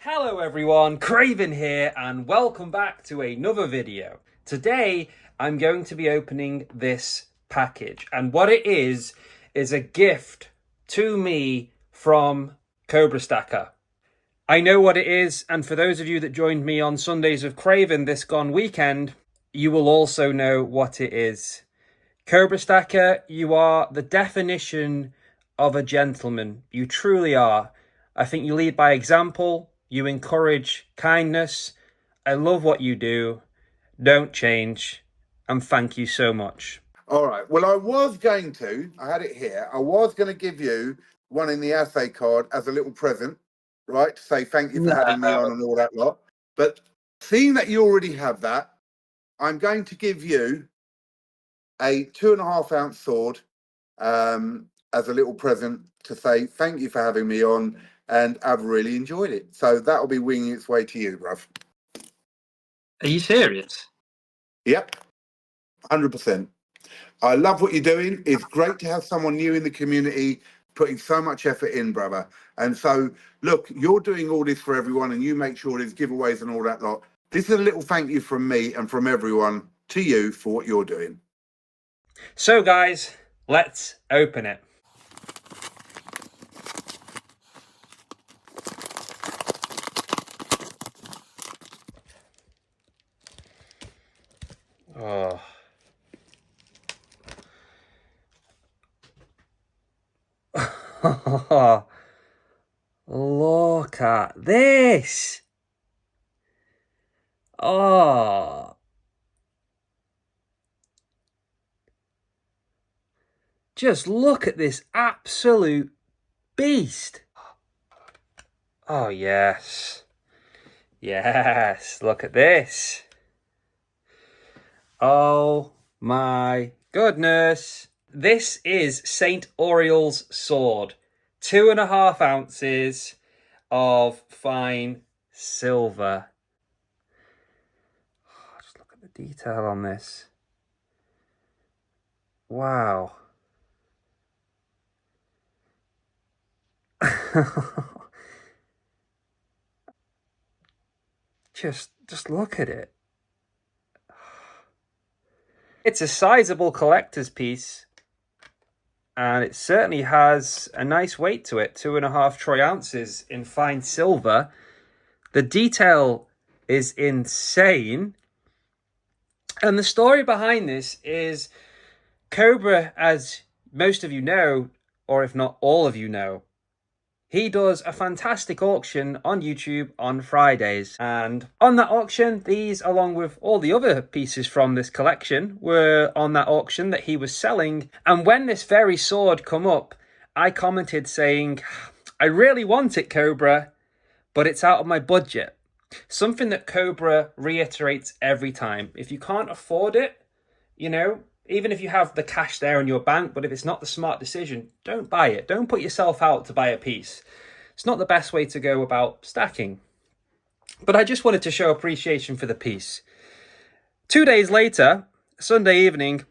Hello everyone, Craven here and welcome back to another video. Today I'm going to be opening this package, and what it is a gift to me from CobraStacker. I know what it is, and for those of you that joined me on Sundays with Craven this gone weekend, you will also know what it is. CobraStacker, you are the definition of a gentleman. You truly are. I think you lead by example. You encourage kindness. I love what you do. Don't change. And thank you so much. All right. Well, I had it here. I was going to give you one in the assay card as a little present, right? To say thank you for having me on and all that lot. But seeing that you already have that, I'm going to give you a 2.5 ounce sword as a little present to say thank you for having me on, and I've really enjoyed it. So that'll be winging its way to you, bruv. Are you serious? Yep, 100%. I love what you're doing. It's great to have someone new in the community putting so much effort in, brother. And so, look, you're doing all this for everyone, and you make sure there's giveaways and all that lot. This is a little thank you from me and from everyone to you for what you're doing. So guys, let's open it. Oh. Look at this. Oh. Just look at this absolute beast. Oh, yes. Yes, look at this. Oh my goodness. This is Saint Uriel's sword. 2.5 ounces of fine silver. Oh, just look at the detail on this. Wow. Just look at it. It's a sizable collector's piece, and it certainly has a nice weight to it. 2.5 troy ounces in fine silver. The detail is insane. And the story behind this is Cobra, as most of you know, or if not all of you know, he does a fantastic auction on YouTube on Fridays. And on that auction, these, along with all the other pieces from this collection, were on that auction that he was selling. And when this very sword come up, I commented saying, I really want it, Cobra, but it's out of my budget. Something that Cobra reiterates every time. If you can't afford it, you know, even if you have the cash there in your bank, but if it's not the smart decision, don't buy it. Don't put yourself out to buy a piece. It's not the best way to go about stacking. But I just wanted to show appreciation for the piece. 2 days later, Sunday evening,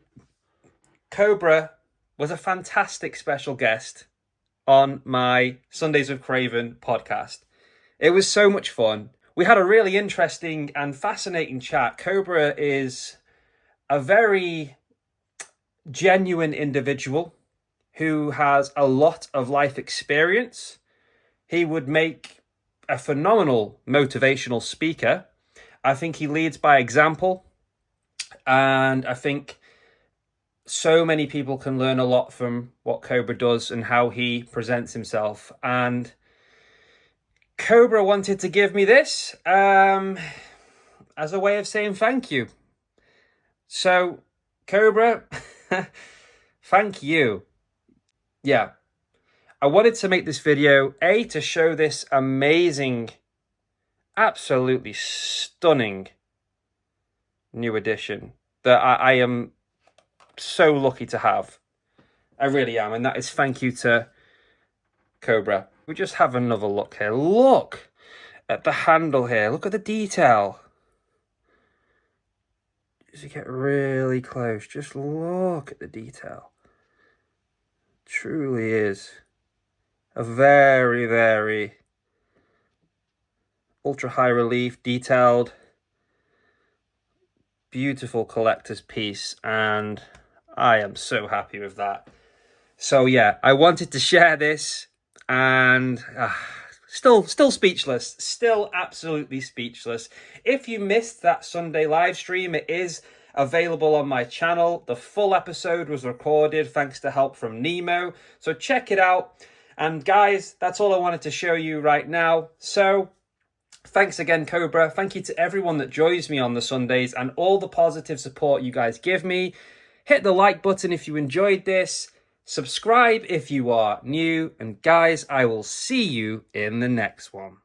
Cobra was a fantastic special guest on my Sundays with Craven podcast. It was so much fun. We had a really interesting and fascinating chat. Cobra is a very genuine individual who has a lot of life experience. He would make a phenomenal motivational speaker. I think he leads by example, and I think so many people can learn a lot from what Cobra does and how he presents himself. And Cobra wanted to give me this as a way of saying thank you. So, Cobra, thank you. Yeah. I wanted to make this video, A, to show this amazing, absolutely stunning new edition that I am so lucky to have. I really am. And that is thank you to Cobra. We just have another look here. Look at the handle here. Look at the detail. As you get really close, just look at the detail. Truly is a very, very ultra high relief, detailed, beautiful collector's piece, and I am so happy with that. So yeah, I wanted to share this, and still speechless, still absolutely speechless. If you missed that Sunday live stream, it is available on my channel. The full episode was recorded thanks to help from Nemo, so check it out. And guys, that's all I wanted to show you right now. So thanks again, Cobra. Thank you to everyone that joins me on the Sundays and all the positive support you guys give me. Hit the like button if you enjoyed this. Subscribe if you are new. And guys, I will see you in the next one.